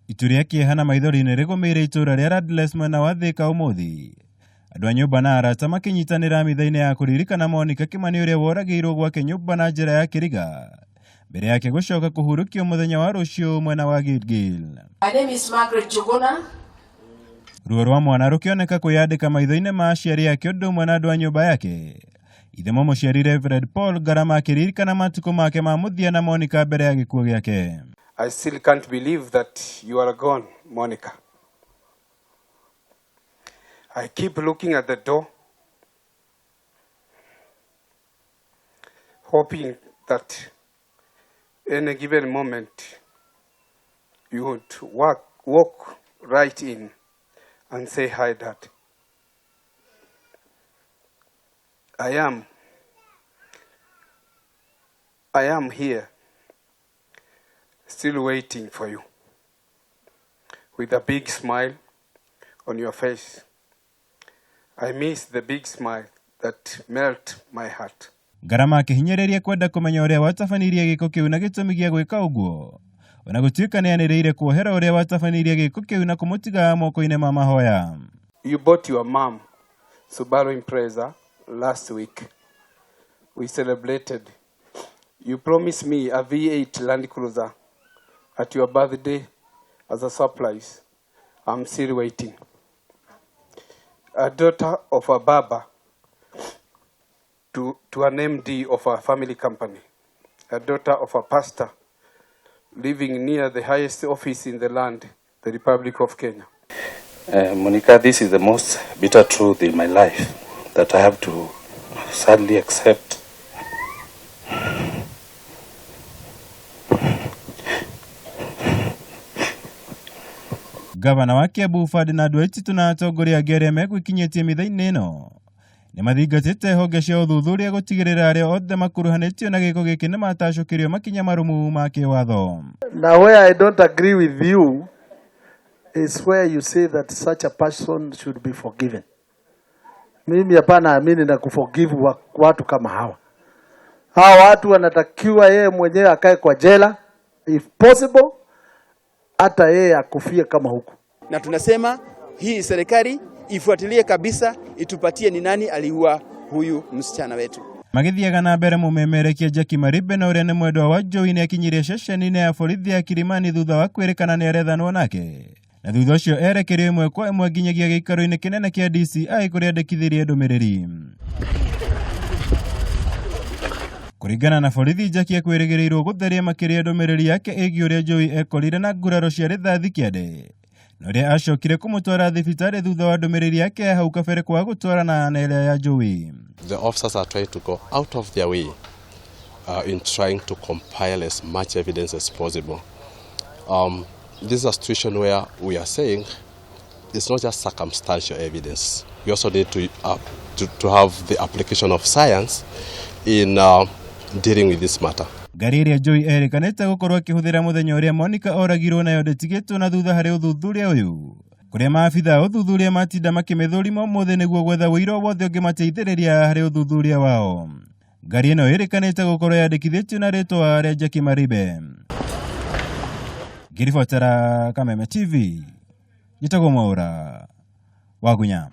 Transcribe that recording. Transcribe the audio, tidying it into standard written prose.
Ituria kiehana maithori-inĩ rĩgũmĩire itũra rĩa Radless mwena wa Thika ũmũthĩ. Andũ a nyũmba na arata makinyitanĩra mitha-inĩ ya kũririkana Monica Kimani ũrĩa woragĩirwo gwake nyũmba na njĩra ya kĩriga mbere yake gũcoka kũhurũkio mũthenya wa rũciũ mwena wa Gilgil. My name is Margaret Chuguna. Ruo rwa mwana rũkĩoneka kwĩyandĩka maitho-inĩ ma aciari ake ũndũ ũmwe na andũ a nyũmba yake. Ithe mũciari Reverend Paul Garama akĩririkana matukũ make ma mũthia na Monica mbere ya gĩkuũ gĩake. I still can't believe that you are gone, Monica. I keep looking at the door, hoping that any given moment you would walk right in and say, "Hi, Dad. I am here, still waiting for you, with a big smile on your face. I miss the big smile that melt my heart." Garama akĩhinyĩrĩria kwenda kũmenya ũrĩa watabanirie gĩko kĩu na gĩtũmi gĩa gwĩka ũguo. Ona gũtuĩka nĩanĩrĩire kuohera ũrĩa watabanirie gĩko kĩu na kũmũtiga moko-inĩ ma mahoya. You bought your mom Subaru Impreza last week. We celebrated. You promised me a V8 Land Cruiser at your birthday as a surprise. I'm still waiting. A daughter of a barber to an MD of a family company. A daughter of a pastor living near the highest office in the land, the Republic of Kenya. Monica, this is the most bitter truth in my life that I have to sadly accept. Gavana wa Kiambu Ferdinand Waititu na atongoria angĩ arĩa megũkinyĩtie mitha-inĩ ĩno nĩmathingatĩte honge cia ũthuthuria gũtigĩrĩra arĩa othe makuruhanĩtio na gĩko gĩkĩ nĩmatacũkĩrio makinya marũmu ma kĩwatho. Now where I don't agree with you is where you say that such a person should be forgiven. Mimi hapana amini na kuforgive watu kama hawa. Hawa watu wanatakiwa yeye mwenyewe akae kwa jela if possible, hata yeye akufie kama huku. Na tunasema hii serikali ifuatilie kabisa, itupatie ni nani aliua huyu msichana wetu. Magĩthiaga na mbere mũmemerekia Jackie Maribe na ũrĩa nĩ mwendwa wa Joey nĩakinyirie ceceni-inĩ ya borithi ya Kilimani thutha wa kwĩrĩkana nĩarethanwo nake. Na thutha ũcio erekerio ĩmwe kwa ĩmwe nginyagia gĩikaro-inĩ kĩnene kĩa DCI kũrĩa andĩkithirie ndũmĩrĩri. Kũringana na borithi, Jackie akwĩrĩgĩrĩirwo gũtheria makĩria ndũmĩrĩri yake ĩgiĩ ũrĩa Joey ekorire na nguraro cia rithathi kĩande. Na ũrĩa acokire kũmũtwara thibitarĩ thutha wa ndũmĩrĩri yake ya hau kabere kwa gũtwarana na ĩrĩa ya Joey. The officers are trying to go out of their way in trying to compile as much evidence as possible. This is a situation where we are saying it's not just circumstantial evidence. We also need to have the application of science in dealing with this matter. Ngari ĩrĩa Joey erĩkanĩte gũkorwo akĩhũthĩra mũthenya ũrĩa Monica oragirwo nayo ndĩtigĩtwo na thutha harĩ ũthuthuria ũyũ, kũrĩa maabitha ũthuthuria matinda makĩmĩthũrima ũmũthĩ nĩguo gwetha ũira wothe ũngĩmateithĩrĩria harĩ ũthuthuria wao. Ngari ĩno ĩrĩkanĩte gũkorwo yandĩkithĩtio na rĩtwa rĩa Jackie Maribe. Ngĩribotera Kameme TV, njĩtagwo Mwaũra wa Gunya.